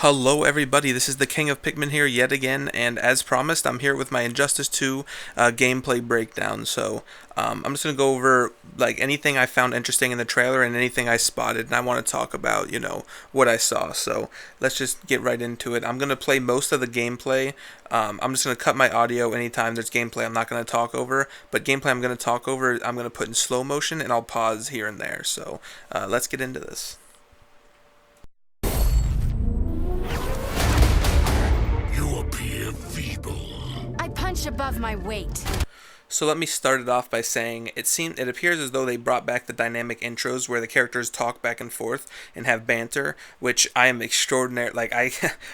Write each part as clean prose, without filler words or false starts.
Hello everybody, this is the King of Pikmin here yet again, and as promised, I'm here with my Injustice 2 gameplay breakdown. I'm just going to go over like anything I found interesting in the trailer and anything I spotted, and I want to talk about, what I saw. So let's just get right into it. I'm going to play most of the gameplay. I'm just going to cut my audio anytime there's gameplay I'm not going to talk over, but gameplay I'm going to talk over, I'm going to put in slow motion, and I'll pause here and there. So let's get into this. You appear feeble. I punch above my weight. So let me start it off by saying it appears as though they brought back the dynamic intros where the characters talk back and forth and have banter, which I am extraordinary.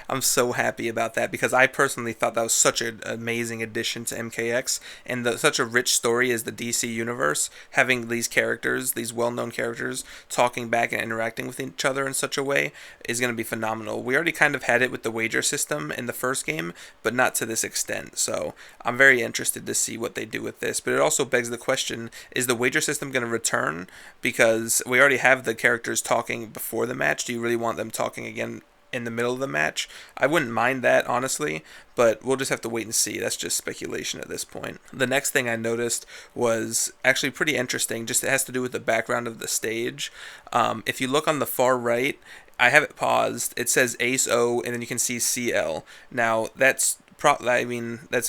I'm so happy about that because I personally thought that was such an amazing addition to MKX and such a rich story as the DC universe. Having these characters, these well-known characters, talking back and interacting with each other in such a way is going to be phenomenal. We already kind of had it with the wager system in the first game, but not to this extent. So I'm very interested to see what they do with this, but it also begs the question, is the wager system going to return? Because we already have the characters talking before the match. Do you really want them talking again in the middle of the match? I wouldn't mind that, honestly, but we'll just have to wait and see. That's just speculation at this point. The next thing I noticed was actually pretty interesting. Just it has to do with the background of the stage. If you look on the far right, I have it paused. It says Ace O, and then you can see CL. Now, that's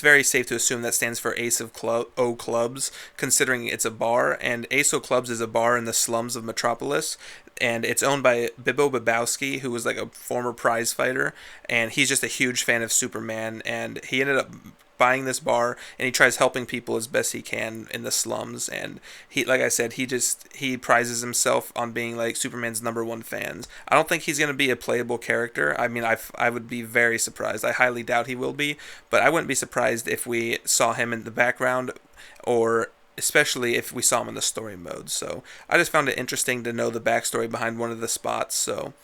very safe to assume that stands for Ace of O Clubs, considering it's a bar, and Ace O Clubs is a bar in the slums of Metropolis, and it's owned by Bibbo Babowski, who was like a former prize fighter, and he's just a huge fan of Superman, and he ended up buying this bar, and he tries helping people as best he can in the slums, and he, like I said, he prizes himself on being like Superman's #1 fans. I don't think he's going to be a playable character. I mean, I would be very surprised. I highly doubt he will be, but I wouldn't be surprised if we saw him in the background, or especially if we saw him in the story mode. So I just found it interesting to know the backstory behind one of the spots. So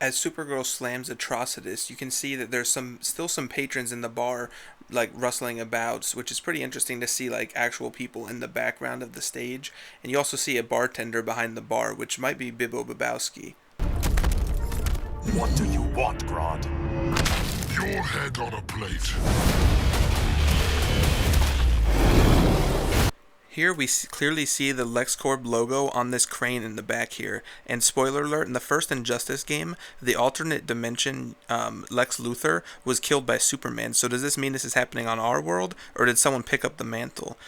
as Supergirl slams Atrocitus, you can see that there's still some patrons in the bar, like rustling about, which is pretty interesting to see, like actual people in the background of the stage. And you also see a bartender behind the bar, which might be Bibbo Babowski. What do you want, Grodd? Your head on a plate. Here we clearly see the LexCorp logo on this crane in the back here. And spoiler alert, in the first Injustice game, the alternate dimension Lex Luthor was killed by Superman. So does this mean this is happening on our world, or did someone pick up the mantle?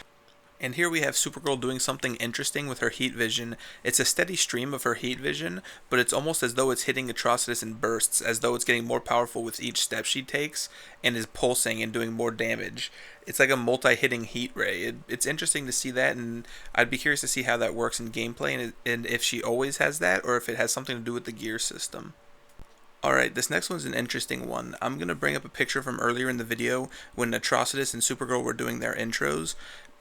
And here we have Supergirl doing something interesting with her heat vision. It's a steady stream of her heat vision, but it's almost as though it's hitting Atrocitus in bursts, as though it's getting more powerful with each step she takes, and is pulsing and doing more damage. It's like a multi-hitting heat ray. It's interesting to see that, and I'd be curious to see how that works in gameplay, and if she always has that, or if it has something to do with the gear system. Alright, this next one's an interesting one. I'm going to bring up a picture from earlier in the video when Atrocitus and Supergirl were doing their intros.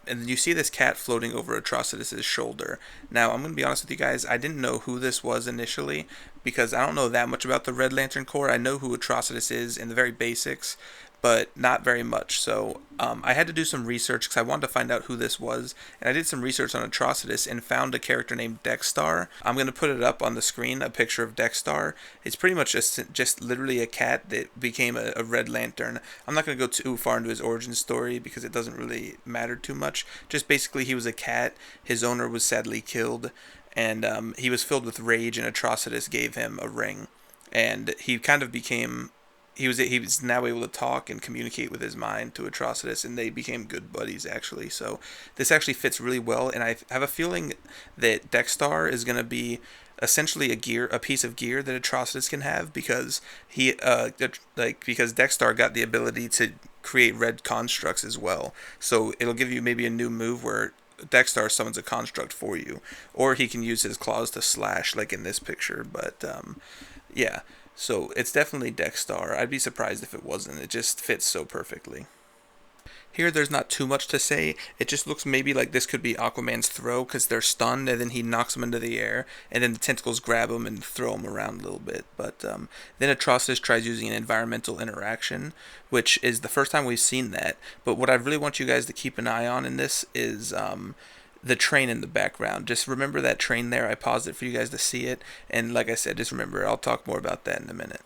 And you see this cat floating over Atrocitus' shoulder. Now, I'm going to be honest with you guys, I didn't know who this was initially, because I don't know that much about the Red Lantern Corps. I know who Atrocitus is in the very basics, but not very much. So I had to do some research because I wanted to find out who this was, and I did some research on Atrocitus and found a character named Dex-Starr. I'm going to put it up on the screen, a picture of Dex-Starr. It's pretty much just literally a cat that became a Red Lantern. I'm not going to go too far into his origin story because it doesn't really matter too much. Just basically he was a cat, his owner was sadly killed, and he was filled with rage, and Atrocitus gave him a ring, and he kind of became... He was now able to talk and communicate with his mind to Atrocitus, and they became good buddies, actually. So this actually fits really well, and I have a feeling that Dex-Starr is going to be essentially a piece of gear that Atrocitus can have, because because Dex-Starr got the ability to create red constructs as well. So it'll give you maybe a new move where Dex-Starr summons a construct for you, or he can use his claws to slash, like in this picture. But yeah. So it's definitely Dex-Starr. I'd be surprised if it wasn't. It just fits so perfectly. Here there's not too much to say. It just looks maybe like this could be Aquaman's throw, because they're stunned and then he knocks them into the air, and then the tentacles grab them and throw them around a little bit. But then Atrocitus tries using an environmental interaction, which is the first time we've seen that. But what I really want you guys to keep an eye on in this is the train in the background. Just remember that train there. I paused it for you guys to see it, and like I said, just remember, I'll talk more about that in a minute.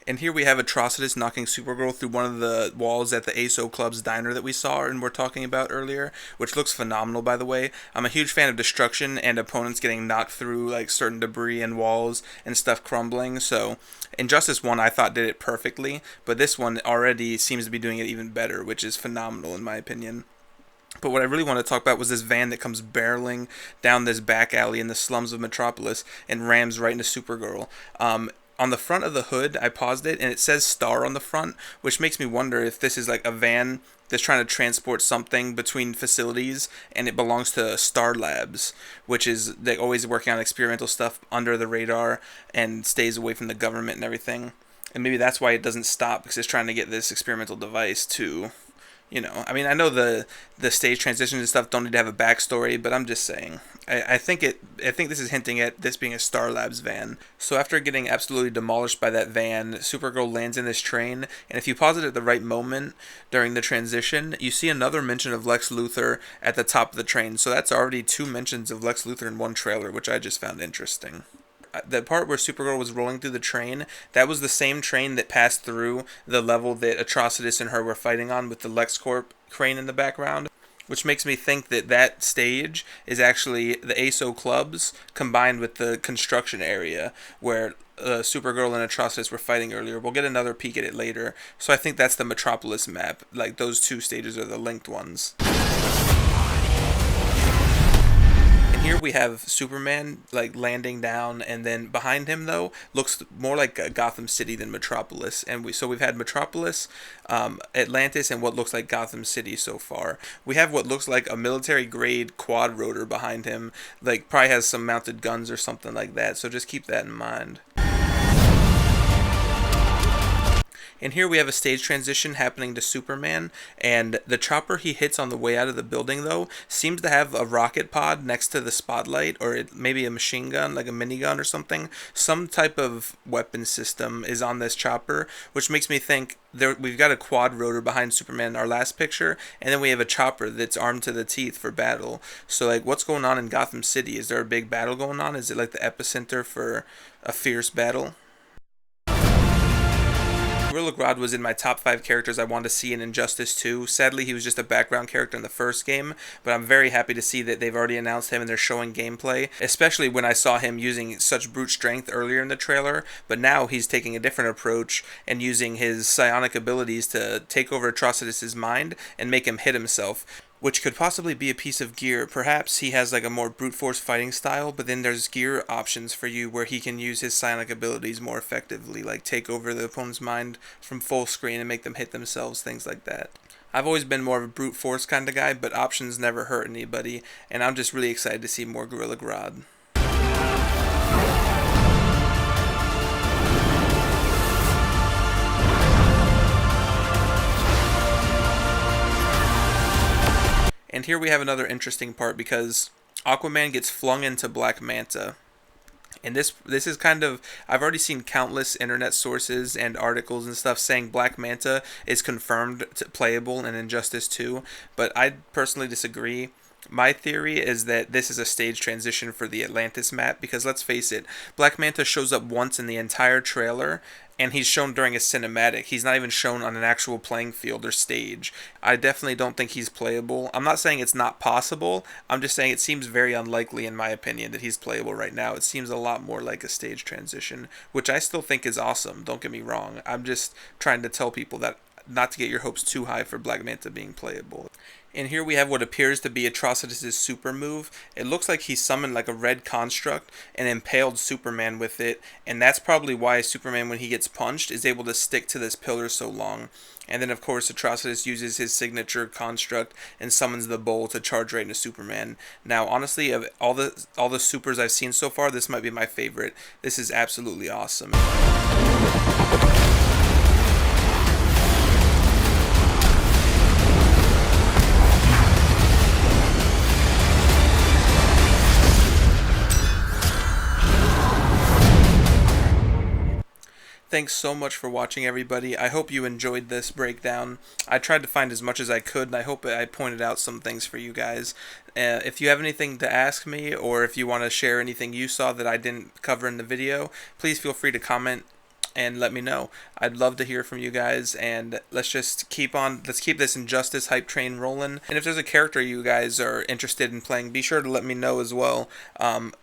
And here we have Atrocitus knocking Supergirl through one of the walls at the ASO Club's diner that we saw and were talking about earlier, which looks phenomenal, by the way. I'm a huge fan of destruction and opponents getting knocked through like certain debris and walls and stuff crumbling. So Injustice 1 I thought did it perfectly, but this one already seems to be doing it even better, which is phenomenal in my opinion. But what I really want to talk about was this van that comes barreling down this back alley in the slums of Metropolis and rams right into Supergirl. On the front of the hood, I paused it, and it says Starr on the front, which makes me wonder if this is like a van that's trying to transport something between facilities, and it belongs to Starr Labs, which is they always working on experimental stuff under the radar and stays away from the government and everything. And maybe that's why it doesn't stop, because it's trying to get this experimental device to... I mean, I know the stage transitions and stuff don't need to have a backstory, but I'm just saying. I think this is hinting at this being a Starr Labs van. So after getting absolutely demolished by that van, Supergirl lands in this train, and if you pause it at the right moment during the transition, you see another mention of Lex Luthor at the top of the train. So that's already 2 mentions of Lex Luthor in one trailer, which I just found interesting. The part where Supergirl was rolling through the train, that was the same train that passed through the level that Atrocitus and her were fighting on with the LexCorp crane in the background, which makes me think that that stage is actually the ASO clubs combined with the construction area where Supergirl and Atrocitus were fighting earlier. We'll get another peek at it later. So I think that's the Metropolis map. Like, those 2 stages are the linked ones. Here we have Superman like landing down, and then behind him though looks more like Gotham City than Metropolis. And we've had Metropolis, Atlantis, and what looks like Gotham City so far. We have what looks like a military grade quad rotor behind him, like probably has some mounted guns or something like that. So just keep that in mind. And here we have a stage transition happening to Superman, and the chopper he hits on the way out of the building, though, seems to have a rocket pod next to the spotlight, or maybe a machine gun, like a minigun or something. Some type of weapon system is on this chopper, which makes me think we've got a quad rotor behind Superman in our last picture, and then we have a chopper that's armed to the teeth for battle. So, like, what's going on in Gotham City? Is there a big battle going on? Is it like the epicenter for a fierce battle? Gorilla Grodd was in my top 5 characters I wanted to see in Injustice 2. Sadly, he was just a background character in the first game, but I'm very happy to see that they've already announced him and they're showing gameplay, especially when I saw him using such brute strength earlier in the trailer, but now he's taking a different approach and using his psionic abilities to take over Atrocitus' mind and make him hit himself, which could possibly be a piece of gear. Perhaps he has like a more brute force fighting style, but then there's gear options for you where he can use his psionic abilities more effectively, like take over the opponent's mind from full screen and make them hit themselves, things like that. I've always been more of a brute force kind of guy, but options never hurt anybody, and I'm just really excited to see more Gorilla Grodd. And here we have another interesting part, because Aquaman gets flung into Black Manta. And this is kind of, I've already seen countless internet sources and articles and stuff saying Black Manta is confirmed playable in Injustice 2, but I personally disagree. My theory is that this is a stage transition for the Atlantis map, because let's face it, Black Manta shows up once in the entire trailer, and he's shown during a cinematic. He's not even shown on an actual playing field or stage. I definitely don't think he's playable. I'm not saying it's not possible. I'm just saying it seems very unlikely, in my opinion, that he's playable right now. It seems a lot more like a stage transition, which I still think is awesome. Don't get me wrong. I'm just trying to tell people that not to get your hopes too high for Black Manta being playable. And here we have what appears to be Atrocitus' super move. It looks like he summoned like a red construct and impaled Superman with it, and that's probably why Superman, when he gets punched, is able to stick to this pillar so long. And then of course Atrocitus uses his signature construct and summons the bowl to charge right into Superman. Now honestly, of all the supers I've seen so far, this might be my favorite. This is absolutely awesome. Thanks so much for watching, everybody. I hope you enjoyed this breakdown. I tried to find as much as I could, and I hope I pointed out some things for you guys. If you have anything to ask me, or if you want to share anything you saw that I didn't cover in the video, please feel free to comment and let me know. I'd love to hear from you guys, and let's keep this Injustice hype train rolling. And if there's a character you guys are interested in playing, be sure to let me know as well.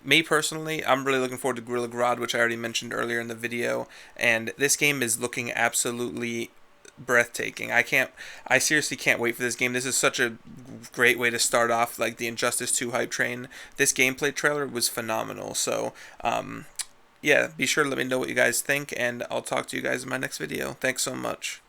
Me personally, I'm really looking forward to Gorilla Grodd, which I already mentioned earlier in the video, and this game is looking absolutely breathtaking. I seriously can't wait for this game. This is such a great way to start off like the Injustice 2 hype train. This gameplay trailer was phenomenal. So yeah, be sure to let me know what you guys think, and I'll talk to you guys in my next video. Thanks so much.